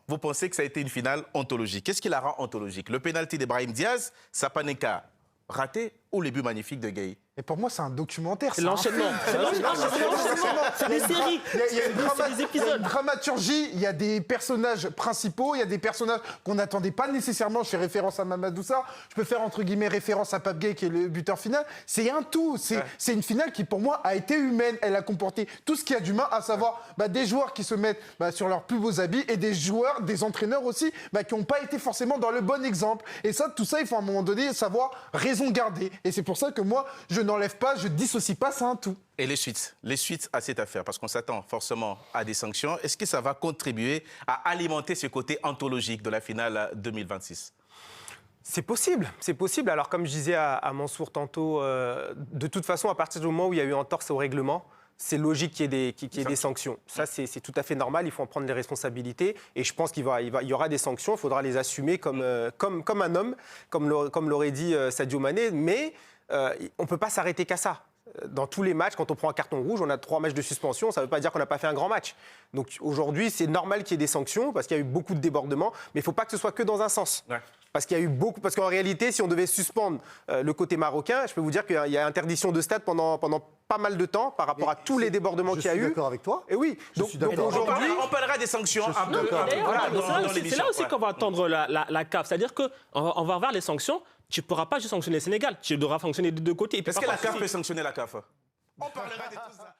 vous pensez que ça a été une finale ontologique. Qu'est-ce qui la rend ontologique? Le pénalty d'Ibrahim Diaz, Sapanenka raté ou les buts magnifiques de Gueye? Et pour moi, c'est un documentaire. C'est l'enchaînement. C'est des séries. Il y a des épisodes. une dramaturgie, il y a des personnages principaux, il y a des personnages qu'on n'attendait pas nécessairement. Je fais référence à Mamadou Sarr, je peux faire entre guillemets référence à Pape Gueye qui est le buteur final. C'est un tout. C'est une finale qui, pour moi, a été humaine. Elle a comporté tout ce qu'il y a d'humain, à savoir des joueurs qui se mettent sur leurs plus beaux habits et des joueurs, des entraîneurs aussi, qui n'ont pas été forcément dans le bon exemple. Et ça, tout ça, il faut à un moment donné savoir raison garder. Et c'est pour ça que moi, je n'enlève pas, je dissocie pas, c'est un tout. Et les suites à cette affaire, parce qu'on s'attend forcément à des sanctions, est-ce que ça va contribuer à alimenter ce côté anthologique de la finale 2026 ? C'est possible. Alors, comme je disais à Mansour tantôt, de toute façon, à partir du moment où il y a eu entorse au règlement, c'est logique qu'il y ait des sanctions. Ça, c'est tout à fait normal. Il faut en prendre les responsabilités. Et je pense qu'il y aura des sanctions. Il faudra les assumer comme un homme, comme l'aurait dit Sadio Mané. Mais on ne peut pas s'arrêter qu'à ça. Dans tous les matchs, quand on prend un carton rouge, on a 3 matchs de suspension. Ça ne veut pas dire qu'on n'a pas fait un grand match. Donc aujourd'hui, c'est normal qu'il y ait des sanctions parce qu'il y a eu beaucoup de débordements. Mais il ne faut pas que ce soit que dans un sens. Ouais. Parce qu'en réalité, si on devait suspendre le côté marocain, je peux vous dire qu'il y a interdiction de stade pendant pas mal de temps par rapport à tous les débordements qu'il y a eu. Je suis d'accord avec toi. Et oui. Donc aujourd'hui, on parlera des sanctions. C'est là aussi qu'on va attendre la CAF. C'est-à-dire qu'on va voir les sanctions. Tu ne pourras pas juste sanctionner le Sénégal. Tu devras sanctionner des deux côtés. Est-ce que la CAF peut sanctionner la CAF? On parlera de tout ça.